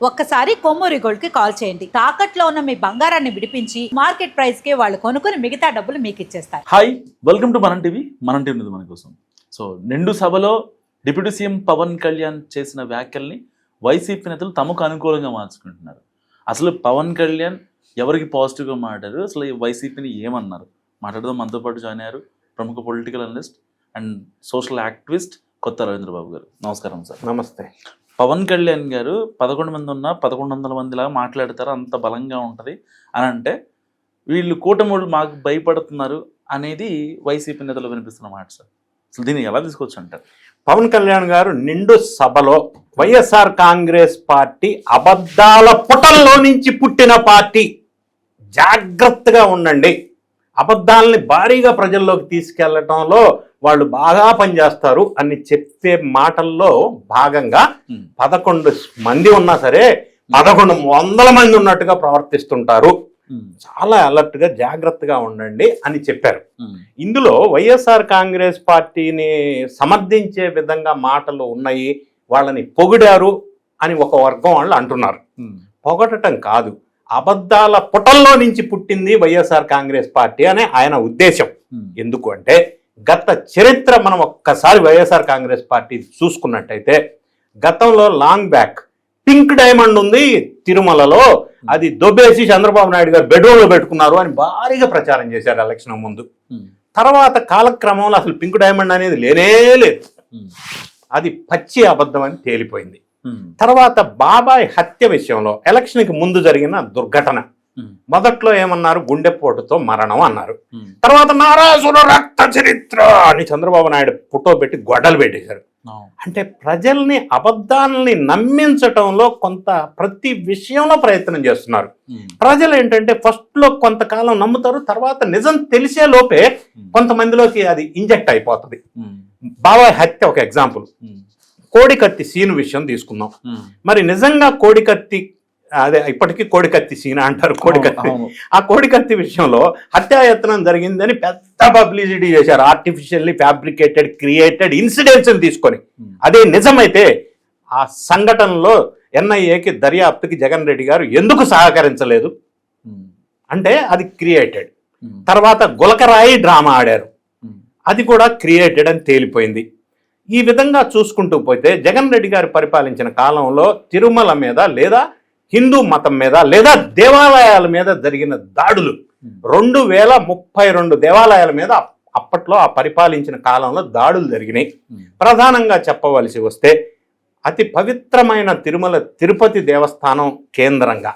ఒక్కసారి కొమ్మూరి గోల్డ్ కి కాల్ చేయండి. తాకట్లో ఉన్న మీ బంగారాన్ని విడిపించి మార్కెట్ ప్రైస్ కి వాళ్ళు కొనుక్కుని మిగతా డబ్బులు మీకు ఇచ్చేస్తారు. హాయ్, వెల్కమ్ టు మనం టీవీ ఉంది మన కోసం. సో నిండు సభలో డిప్యూటీ సీఎం పవన్ కళ్యాణ్ చేసిన వ్యాఖ్యల్ని వైసీపీ నేతలు తమకు అనుకూలంగా మార్చుకుంటున్నారు. అసలు పవన్ కళ్యాణ్ ఎవరికి పాజిటివ్గా మాట్లాడారు, అసలు ఈ వైసీపీని ఏమన్నారు మాట్లాడదాం. మనతో పాటు జాయిన్ అయ్యారు ప్రముఖ political analyst and social activist కొత్త రవీంద్రబాబు గారు. నమస్కారం సార్. నమస్తే. పవన్ కళ్యాణ్ గారు 11 మంది ఉన్న 1100 మందిలాగా మాట్లాడతారు, అంత బలంగా ఉంటుంది అని అంటే వీళ్ళు కూటమి మాకు భయపడుతున్నారు అనేది వైసీపీ నేతలు వినిపిస్తున్న మాట సార్. అసలు దీన్ని ఎలా తీసుకోవచ్చు అంటారు? పవన్ కళ్యాణ్ గారు నిండు సభలో వైఎస్ఆర్ కాంగ్రెస్ పార్టీ అబద్ధాల పుటల్లో నుంచి పుట్టిన పార్టీ, జాగ్రత్తగా ఉండండి, అబద్ధాలని భారీగా ప్రజల్లోకి తీసుకెళ్లటంలో వాళ్ళు బాగా పనిచేస్తారు అని చెప్పే మాటల్లో భాగంగా 11 మంది ఉన్నా సరే 1100 మంది ఉన్నట్టుగా ప్రవర్తిస్తుంటారు, చాలా అలర్ట్ గా జాగ్రత్తగా ఉండండి అని చెప్పారు. ఇందులో వైఎస్ఆర్ కాంగ్రెస్ పార్టీని సమర్థించే విధంగా మాటలు ఉన్నాయి, వాళ్ళని పొగిడారు అని ఒక వర్గం వాళ్ళు అంటున్నారు. పొగడటం కాదు, అబద్ధాల పుటల్లో నుంచి పుట్టింది వైఎస్ఆర్ కాంగ్రెస్ పార్టీ అనే ఆయన ఉద్దేశం. ఎందుకు అంటే గత చరిత్ర మనం ఒక్కసారి వైఎస్ఆర్ కాంగ్రెస్ పార్టీ చూసుకున్నట్టయితే గతంలో లాంగ్ బ్యాక్ పింక్ డైమండ్ ఉంది తిరుమలలో, అది దొబ్బేసి చంద్రబాబు నాయుడు గారు బెడ్రూమ్లో పెట్టుకున్నారు అని భారీగా ప్రచారం చేశారు ఎలక్షన్ ముందు. తర్వాత కాలక్రమంలో అసలు పింక్ డైమండ్ అనేది లేనే లేదు, అది పచ్చి అబద్ధం అని తేలిపోయింది. తర్వాత బాబాయ్ హత్య విషయంలో ఎలక్షన్కి ముందు జరిగిన దుర్ఘటన, మొదట్లో ఏమన్నారు, గుండెపోటుతో మరణం అన్నారు. తర్వాత నారాసుర రక్త చరిత్ర అని చంద్రబాబు నాయుడు ఫోటో పెట్టి గొడ్డలు పెట్టేశారు. అంటే ప్రజల్ని అబద్ధాలని నమ్మించటంలో కొంత ప్రతి విషయంలో ప్రయత్నం చేస్తున్నారు. ప్రజలు ఏంటంటే ఫస్ట్ లో కొంతకాలం నమ్ముతారు, తర్వాత నిజం తెలిసే లోపే కొంతమందిలోకి అది ఇంజెక్ట్ అయిపోతుంది. బాబాయ్ హత్య ఒక ఎగ్జాంపుల్. కోడికత్తి సీను విషయం తీసుకుందాం. మరి నిజంగా కోడికత్తి, అదే ఇప్పటికీ కోడికత్తి సీన అంటారు, కోడికత్తి, ఆ కోడికత్తి విషయంలో హత్యాయత్నం జరిగిందని పెద్ద పబ్లిసిటీ చేశారు, ఆర్టిఫిషియల్లీ ఫ్యాబ్రికేటెడ్ క్రియేటెడ్ ఇన్సిడెంట్స్ తీసుకొని. అదే నిజమైతే ఆ సంఘటనలో ఎన్ఐఏకి దర్యాప్తుకి జగన్ రెడ్డి గారు ఎందుకు సహకరించలేదు అంటే అది క్రియేటెడ్. తర్వాత గులకరాయి డ్రామా ఆడారు, అది కూడా క్రియేటెడ్ అని తేలిపోయింది. ఈ విధంగా చూసుకుంటూ పోతే జగన్ రెడ్డి గారు పరిపాలించిన కాలంలో తిరుమల మీద లేదా హిందూ మతం మీద లేదా దేవాలయాల మీద జరిగిన దాడులు 2032 దేవాలయాల మీద అప్పట్లో ఆ పరిపాలించిన కాలంలో దాడులు జరిగినాయి. ప్రధానంగా చెప్పవలసి వస్తే అతి పవిత్రమైన తిరుమల తిరుపతి దేవస్థానం కేంద్రంగా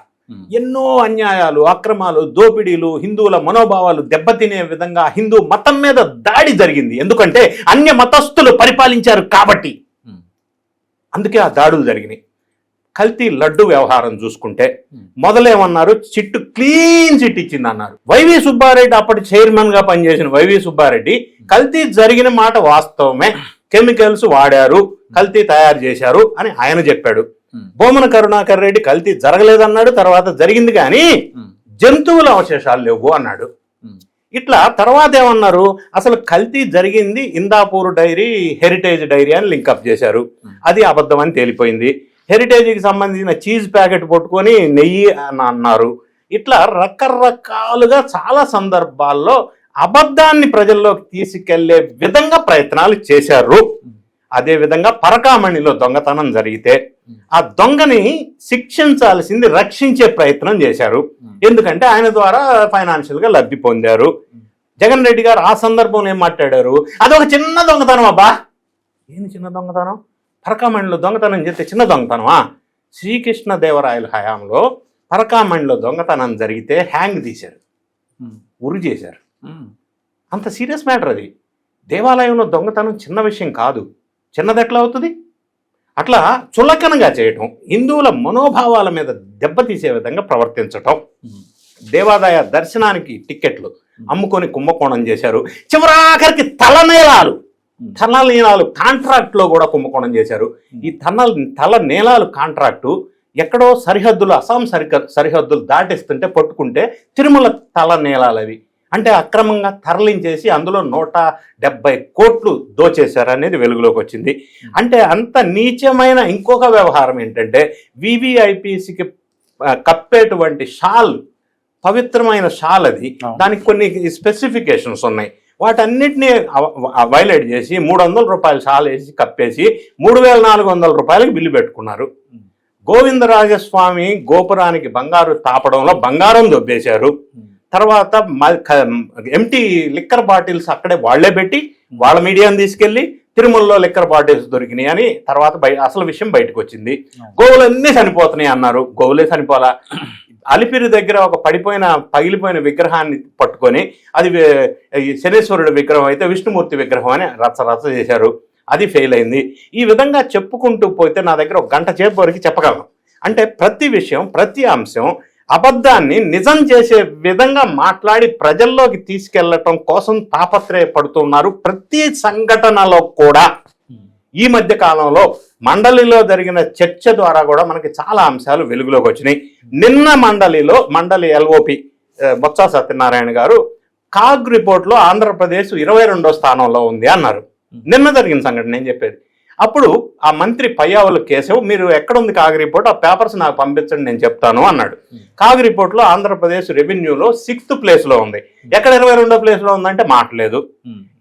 ఎన్నో అన్యాయాలు, అక్రమాలు, దోపిడీలు, హిందువుల మనోభావాలు దెబ్బతినే విధంగా హిందూ మతం మీద దాడి జరిగింది. ఎందుకంటే అన్య మతస్థులు పరిపాలించారు కాబట్టి, అందుకే ఆ దాడులు జరిగినాయి. కల్తీ లడ్డు వ్యవహారం చూసుకుంటే మొదలేమన్నారు, చిట్టు క్లీన్ చిట్ ఇచ్చింది అన్నారు. వైవి సుబ్బారెడ్డి, అప్పటి చైర్మన్ గా పనిచేసిన వైవి సుబ్బారెడ్డి, కల్తీ జరిగిన మాట వాస్తవమే, కెమికల్స్ వాడారు, కల్తీ తయారు చేశారు అని ఆయన చెప్పాడు. బొమ్మన కరుణాకర్ రెడ్డి కల్తీ జరగలేదన్నాడు, తర్వాత జరిగింది కానీ జంతువుల అవశేషాలు లేవు అన్నాడు. ఇట్లా తర్వాత ఏమన్నారు, అసలు కల్తీ జరిగింది ఇందాపూర్ డైరీ, హెరిటేజ్ డైరీ అని లింకప్ చేశారు, అది అబద్ధం అని తేలిపోయింది. హెరిటేజ్కి సంబంధించిన చీజ్ ప్యాకెట్ పట్టుకొని నెయ్యి అని అన్నారు. ఇట్లా రకరకాలుగా చాలా సందర్భాల్లో అబద్ధాన్ని ప్రజల్లోకి తీసుకెళ్లే విధంగా ప్రయత్నాలు చేశారు. అదేవిధంగా పరకామణిలో దొంగతనం జరిగితే ఆ దొంగని శిక్షించాల్సింది రక్షించే ప్రయత్నం చేశారు, ఎందుకంటే ఆయన ద్వారా ఫైనాన్షియల్ గా లబ్ధి పొందారు. జగన్ రెడ్డి గారు ఆ సందర్భంలో ఏం మాట్లాడారు, అదొక చిన్న దొంగతనం అబ్బా. ఏంది చిన్న దొంగతనం? పరకామణిలో దొంగతనం చేస్తే చిన్న దొంగతనమా? శ్రీకృష్ణదేవరాయల హయాంలో పరకామణిలో దొంగతనం జరిగితే హ్యాంగ్ తీశారు, ఉరి చేశారు. అంత సీరియస్ మ్యాటర్ అది. దేవాలయంలో దొంగతనం చిన్న విషయం కాదు, చిన్నది ఎట్లా అవుతుంది? అట్లా చులకనగా చేయటం, హిందువుల మనోభావాల మీద దెబ్బతీసే విధంగా ప్రవర్తించటం, దేవాదాయ దర్శనానికి టిక్కెట్లు అమ్ముకొని కుంభకోణం చేశారు. చివరాఖరికి తలనేలాలు కాంట్రాక్ట్లో కూడా కుంభకోణం చేశారు. ఈ తల నేలాలు కాంట్రాక్టు ఎక్కడో సరిహద్దులు, అస్సాం సరిహద్దులు దాటిస్తుంటే పట్టుకుంటే తిరుమల తల నేలాలు అవి. అంటే అక్రమంగా తరలించేసి అందులో 170 కోట్లు దోచేశారనేది వెలుగులోకి వచ్చింది. అంటే అంత నీచమైన ఇంకొక వ్యవహారం ఏంటంటే వివిఐపిసికి కప్పేటువంటి షాల్, పవిత్రమైన షాల్ అది, దానికి కొన్ని స్పెసిఫికేషన్స్ ఉన్నాయి. వాటన్నిటినీ వైలేట్ చేసి 300 రూపాయల షాల్ వేసి కప్పేసి 3400 రూపాయలకి బిల్లు పెట్టుకున్నారు. గోవిందరాజస్వామి గోపురానికి బంగారు తాపడంలో బంగారం దొబ్బేశారు. తర్వాత ఎంటీ లిక్కర్ బాటిల్స్ అక్కడే వాళ్లే పెట్టి వాళ్ళ మీడియాని తీసుకెళ్లి తిరుమలలో లిక్కర్ బాటిల్స్ దొరికినాయి అని తర్వాత అసలు విషయం బయటకు వచ్చింది. గోవులన్నీ చనిపోతున్నాయి అన్నారు. గోవులే చనిపోలా. అలిపిరి దగ్గర ఒక పగిలిపోయిన విగ్రహాన్ని పట్టుకొని అది శనేశ్వరుడి విగ్రహం అయితే విష్ణుమూర్తి విగ్రహం అని రచ్చ చేశారు. అది ఫెయిల్ అయింది. ఈ విధంగా చెప్పుకుంటూ పోతే నా దగ్గర ఒక గంట సేపు వరకు చెప్పగలను. అంటే ప్రతి విషయం, ప్రతి అంశం అబద్ధాన్ని నిజం చేసే విధంగా మాట్లాడి ప్రజల్లోకి తీసుకెళ్లటం కోసం తాపత్రయపడుతున్నారు. ప్రతి సంఘటనలో కూడా ఈ మధ్య కాలంలో మండలిలో జరిగిన చర్చ ద్వారా కూడా మనకి చాలా అంశాలు వెలుగులోకి వచ్చినాయి. నిన్న మండలి ఎల్ఓపి బొత్స సత్యనారాయణ గారు కాగ్ రిపోర్ట్లో ఆంధ్రప్రదేశ్ 22వ స్థానంలో ఉంది అన్నారు. నిన్న జరిగిన సంఘటన నేను చెప్పేది. అప్పుడు ఆ మంత్రి పయ్యావుల కేశవ్, మీరు ఎక్కడుంది కాగ్ రిపోర్ట్, ఆ పేపర్స్ నాకు పంపించండి నేను చెప్తాను అన్నాడు. కాగ్ రిపోర్ట్లో ఆంధ్రప్రదేశ్ రెవెన్యూలో 6th ప్లేస్లో ఉంది. ఎక్కడ 22వ ప్లేస్లో ఉందంటే మాట్లేదు.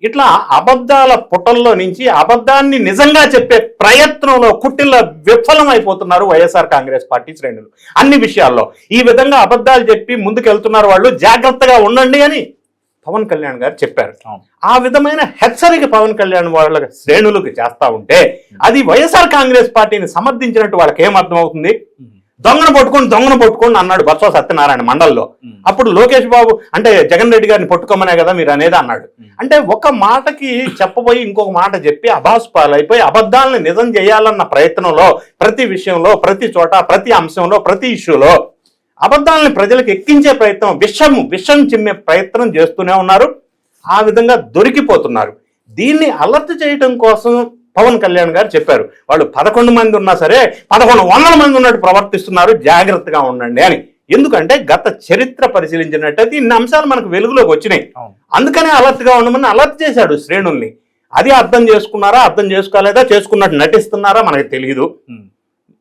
ఇట్లా అబద్ధాల పుటల్లో నుంచి అబద్ధాన్ని నిజంగా చెప్పే ప్రయత్నంలో కుట్టిల్ల విఫలం అయిపోతున్నారు వైఎస్ఆర్ కాంగ్రెస్ పార్టీ శ్రేణులు అన్ని విషయాల్లో. ఈ విధంగా అబద్ధాలు చెప్పి ముందుకెళ్తున్నారు వాళ్ళు, జాగ్రత్తగా ఉండండి అని పవన్ కళ్యాణ్ గారు చెప్పారు. ఆ విధమైన హెచ్చరిక పవన్ కళ్యాణ్ వాళ్ళ శ్రేణులకు చేస్తా ఉంటే అది వైఎస్ఆర్ కాంగ్రెస్ పార్టీని సమర్థించినట్టు వాళ్ళకి ఏమర్థం అవుతుంది? దొంగను పట్టుకోండి అన్నాడు బొత్స సత్యనారాయణ మండలిలో. అప్పుడు లోకేష్ బాబు అంటే జగన్ రెడ్డి గారిని పట్టుకోమనే కదా మీరు అనేది అన్నాడు. అంటే ఒక మాటకి చెప్పబోయి ఇంకొక మాట చెప్పి అభాస్పాలైపోయి అబద్ధాలను నిజం చేయాలన్న ప్రయత్నంలో ప్రతి విషయంలో, ప్రతి చోట, ప్రతి అంశంలో, ప్రతి ఇష్యూలో అబద్ధాలను ప్రజలకు ఎక్కించే ప్రయత్నం, విషం చిమ్మే ప్రయత్నం చేస్తూనే ఉన్నారు. ఆ విధంగా దొరికిపోతున్నారు. దీన్ని అలర్ట్ చేయడం కోసం పవన్ కళ్యాణ్ గారు చెప్పారు, వాళ్ళు 11 మంది ఉన్నా సరే 1100 మంది ఉన్నట్టు ప్రవర్తిస్తున్నారు, జాగ్రత్తగా ఉండండి అని. ఎందుకంటే గత చరిత్ర పరిశీలించినట్టయితే ఇన్ని అంశాలు మనకు వెలుగులోకి వచ్చినాయి. అందుకనే అలర్ట్గా ఉండమని అలర్ట్ చేశాడు శ్రేణుల్ని. అది అర్థం చేసుకున్నారా, అర్థం చేసుకోలేదా, చేసుకున్నట్టు నటిస్తున్నారా మనకు తెలియదు.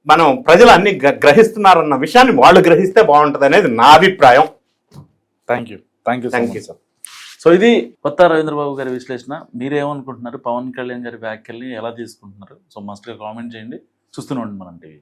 మనం ప్రజలు అన్ని గ్రహిస్తున్నారన్న విషయాన్ని వాళ్ళు గ్రహిస్తే బాగుంటుంది అనేది నా అభిప్రాయం. Thank you sir. సో ఇది కొత్త రవీంద్రబాబు గారి విశ్లేషణ. మీరేమనుకుంటున్నారు? పవన్ కళ్యాణ్ గారి వ్యాఖ్యల్ని ఎలా తీసుకుంటున్నారు? సో మస్ట్గా కామెంట్ చేయండి. చూస్తూనే ఉండండి మనం టీవీ.